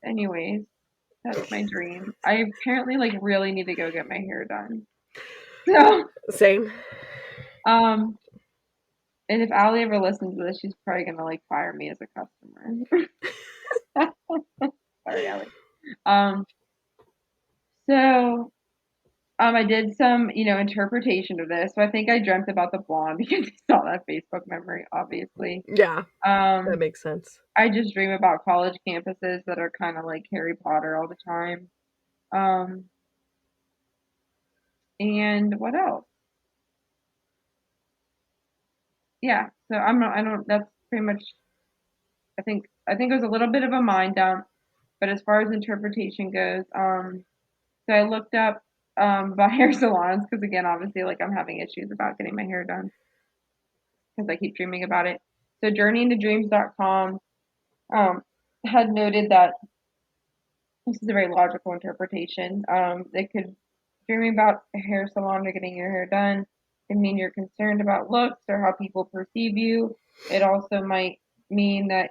Anyways, that's my dream. I apparently like really need to go get my hair done. So, Same. um, and if Allie ever listens to this, she's probably gonna like fire me as a customer. Sorry, Allie. Um, so I did some, interpretation of this. So I think I dreamt about the blonde because I saw that Facebook memory, obviously. Yeah, that Um, makes sense. I just dream about college campuses that are kind of like Harry Potter all the time. Um, and what else? Yeah, so I don't, that's pretty much, I think it was a little bit of a mind dump, but as far as interpretation goes, so I looked up, about hair salons, because again, obviously, like I'm having issues about getting my hair done, because I keep dreaming about it. So journeyintodreams.com, had noted that this is a very logical interpretation. It could dreaming about a hair salon or getting your hair done can mean you're concerned about looks or how people perceive you. It also might mean that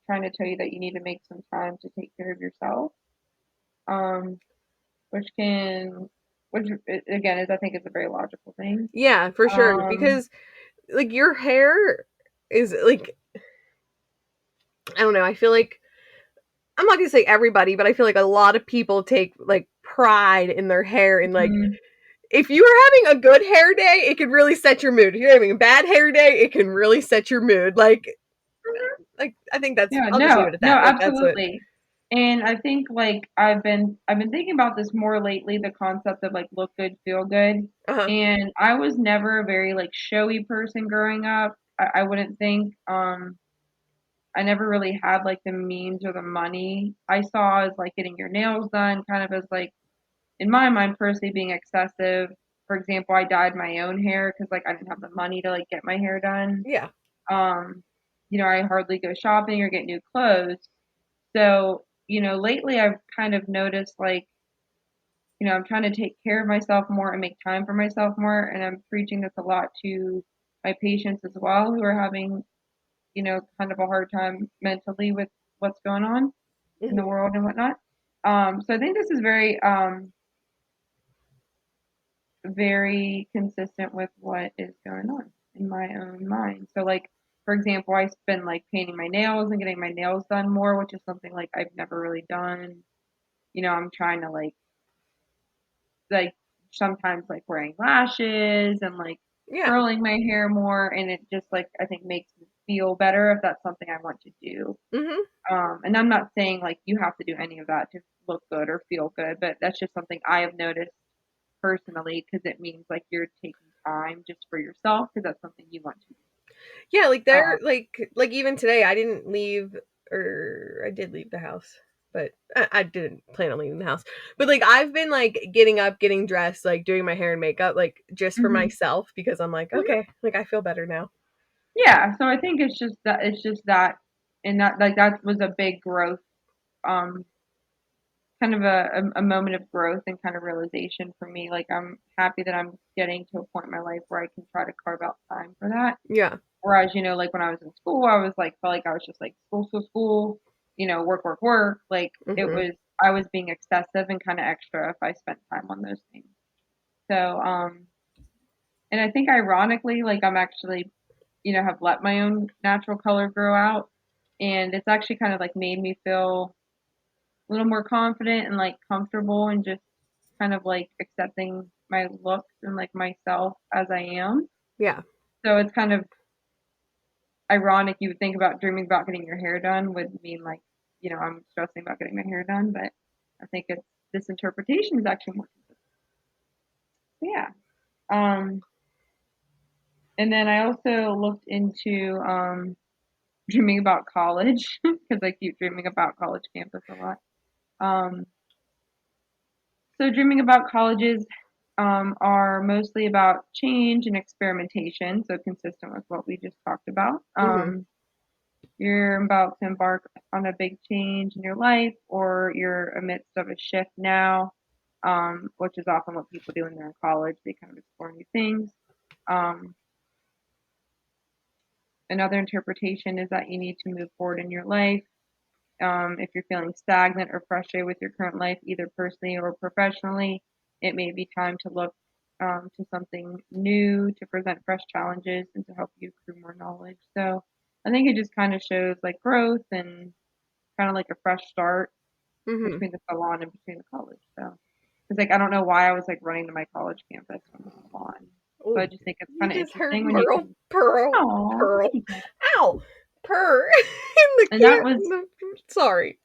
trying to tell you that you need to make some time to take care of yourself. Um, which can, which again is I think is a very logical thing. Yeah, for sure. Um, Because like your hair is like, I don't know, I feel like I'm not gonna say everybody, but I feel like a lot of people take like pride in their hair and like mhm. if you are having a good hair day, it can really set your mood. If you're having a bad hair day, it can really set your mood. Like I think that's Yeah, I'll just leave no, it at no, that. Like that's what absolutely. And I think like I've been thinking about this more lately, the concept of like look good, feel good. uh-huh. And I was never a very like showy person growing up. I wouldn't think I never really had like the means or the money. I saw as like getting your nails done kind of as like in my mind personally being excessive. For example, I dyed my own hair because like I didn't have the money to like get my hair done. Yeah. Um, I hardly go shopping or get new clothes. So, lately I've kind of noticed like, I'm trying to take care of myself more and make time for myself more. And I'm preaching this a lot to my patients as well who are having, kind of a hard time mentally with what's going on in the Mhm. world and whatnot. So I think this is very, very consistent with what is going on in my own mind. So, like, for example, I've been like painting my nails and getting my nails done more, which is something like I've never really done. I'm trying to like sometimes like wearing lashes and like Yeah. curling my hair more, and it just like I think makes me feel better if that's something I want to do. Mhm. And I'm not saying like you have to do any of that to look good or feel good, but that's just something I have noticed personally because it means like you're taking time just for yourself because that's something you want to do. Yeah, like Um, they're like even today I didn't leave or I did leave the house. But I didn't plan on leaving the house. But like I've been like getting up, getting dressed, like doing my hair and makeup, like just for mhm, myself because I'm like, mhm. okay, like I feel better now. Yeah, so I think it's just that, and that was a big growth, um, kind of a moment of growth and kind of realization for me. Like I'm happy that I'm getting to a point in my life where I can try to carve out time for that. Yeah. Whereas, like when I was in school, I was like, felt like I was just like school, school, school, work, work, work. Like Mhm. I was being excessive and kind of extra if I spent time on those things. So, and I think ironically, like I'm actually, have let my own natural color grow out. And it's actually kind of like made me feel a little more confident and like comfortable and just kind of like accepting my looks and like myself as I am. Yeah. So it's kind of ironic you would think about dreaming about getting your hair done would mean like, I'm stressing about getting my hair done, but I think it's this interpretation is actually more consistent. So yeah. Um, and then I also looked into dreaming about college because I keep dreaming about college campus a lot. Um, so dreaming about colleges are mostly about change and experimentation, so consistent with what we just talked about. Mhm. You're about to embark on a big change in your life, or you're amidst of a shift now, which is often what people do when they're in college. They kind of explore new things. Um, Another interpretation is that you need to move forward in your life. If you're feeling stagnant or frustrated with your current life, either personally or professionally, it may be time to look to something new to present fresh challenges and to help you accrue more knowledge. So I think it just kind of shows like growth and kind of like a fresh start Mhm. between the salon and between the college. So it's like I don't know why I was like running to my college campus from the salon. So I Oh, just think it's you kind of just heard interesting when you Merle can. Pearl Oh, Pearl. thank you. Ow. Purr in the And that camp. was Sorry.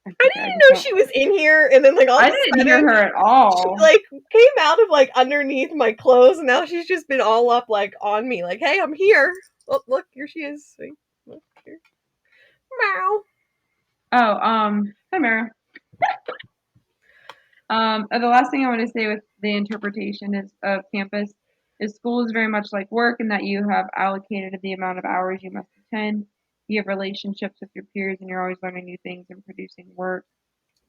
that's I okay. I didn't just know don't. she was in here, and then like all of I a didn't hear sudden her at she all. like came out of like underneath my clothes, and now she's just been all up like on me, like, "Hey, I'm here." Oh, look, here she is. See? Look here. Meow. Oh, hi Mara. The last thing I want to say with the interpretation is of campus is school is very much like work in that you have allocated the amount of hours you must attend. You have relationships with your peers, and you're always learning new things and producing work.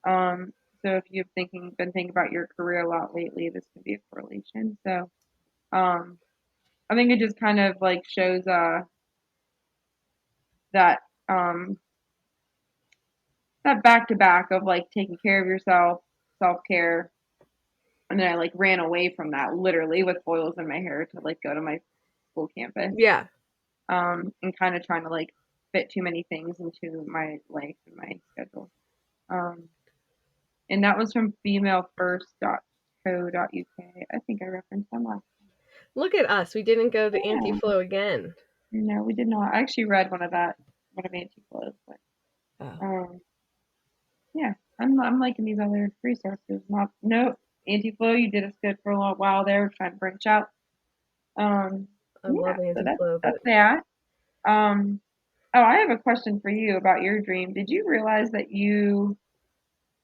So if you've been thinking about your career a lot lately, this could be a correlation. So um, I think it just kind of like shows that um, that back to back of like taking care of yourself, self care, and then I like ran away from that literally with foils in my hair to like go to my school campus. Yeah. And kind of trying to like fit too many things into my life and my schedule. Um, and that was from femalefirst.co.uk. I think I referenced them last. Look at us. We didn't go to Yeah. Anti-Flow again. No, we did not. I actually read one of Anti-Flow's, but yeah, I'm liking these other resources. No, Anti-Flow, you did us good for a little while there. We're trying to branch out. I love So Anti-Flow, that's but that. Oh, I have a question for you about your dream. Did you realize that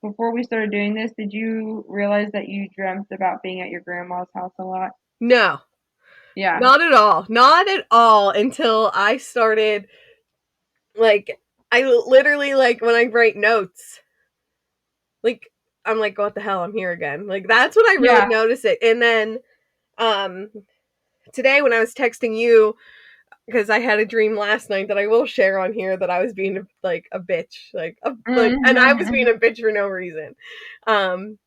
before we started doing this, did you realize that you dreamt about being at your grandma's house a lot? no, Yeah. not at all. Not at all until I started, like, I literally, like, when I write notes, like, I'm like, what the hell, I'm here again. Like, that's when I really Yeah. notice it. And then, today when I was texting you, because I had a dream last night that I will share on here that I was being like a bitch, and I was being a bitch for no reason. And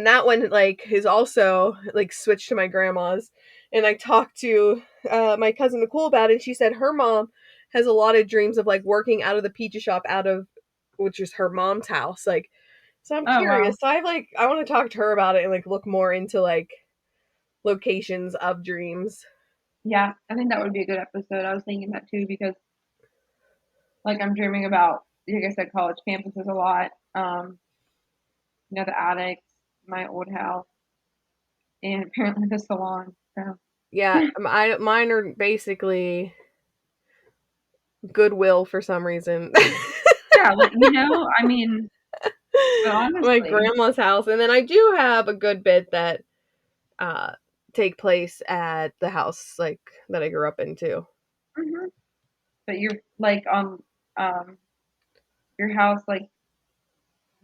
that one like is also like switched to my grandma's, and I talked to my cousin Nicole about it. And she said her mom has a lot of dreams of like working out of the pizza shop which is her mom's house. Like, so I'm Oh, curious. wow. So I want to talk to her about it and like look more into like locations of dreams. Yeah, I think that would be a good episode. I was thinking that too because, like, I'm dreaming about, like I said, college campuses a lot. The attics, my old house, and apparently the salon. So Yeah, mine are basically Goodwill for some reason. yeah, I mean, but My honestly, grandma's house, and then I do have a good bit that uh take place at the house like that I grew up in too. hmm but you're like on um your house, like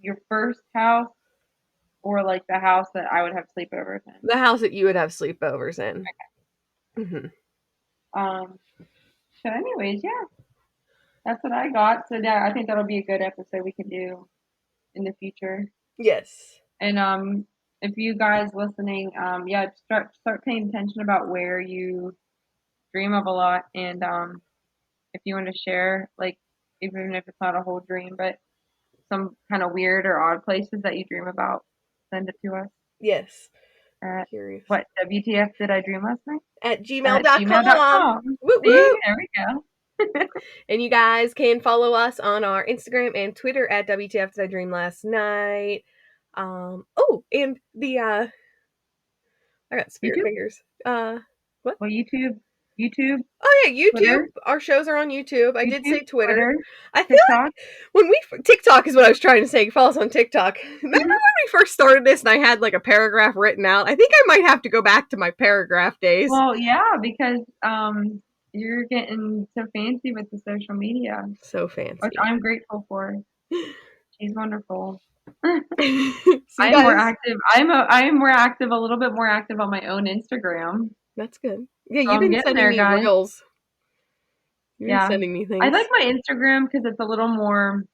your first house, or like the house that I would have sleepovers in. The house that you would have sleepovers in. Hmm. Um, so anyways, yeah, that's what I got. So yeah, I think that'll be a good episode we can do in the future. Yes. And if you guys listening, yeah, start paying attention about where you dream of a lot, and if you want to share, like even if it's not a whole dream, but some kind of weird or odd places that you dream about, send it to us Yes. at Curious. what WTF did I dream last night? At At gmail.com. gmail.com. Woo See, woo. there we go. And you guys can follow us on our Instagram and Twitter at WTF Did I Dream Last Night. Oh, and the I got spirit YouTube? fingers. What? Well, YouTube, Oh yeah, YouTube. Twitter, Our shows are on YouTube. I did say Twitter. Twitter, I feel like TikTok. when TikTok is what I was trying to say. Follow us on TikTok. Remember when we first started this and I had like a paragraph written out? I think I might have to go back to my paragraph days. Well, yeah, because you're getting so fancy with the social media, So fancy. which I'm grateful for. She's wonderful. So I am more active. I am more active, a little bit more active on my own Instagram. That's good. Yeah, So you've I'm been getting sending there, me guys. reels. You've been Yeah, sending me things. I like my Instagram because it's a little more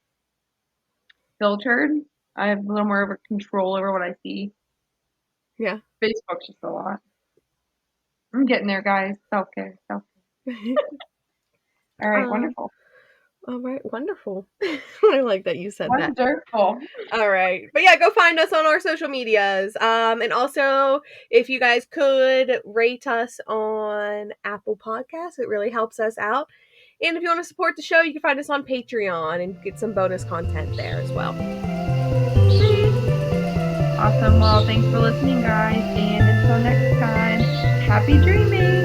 filtered. I have a little more of a control over what I see. Yeah. Facebook's just a lot. I'm getting there, guys. Self care, self care. All right, wonderful. All right, wonderful. I like that you said that. Wonderful. All right. But yeah, go find us on our social medias. And also, if you guys could rate us on Apple Podcasts, it really helps us out. And if you want to support the show, you can find us on Patreon and get some bonus content there as well. Awesome. Well, thanks for listening, guys. And until next time, happy dreaming.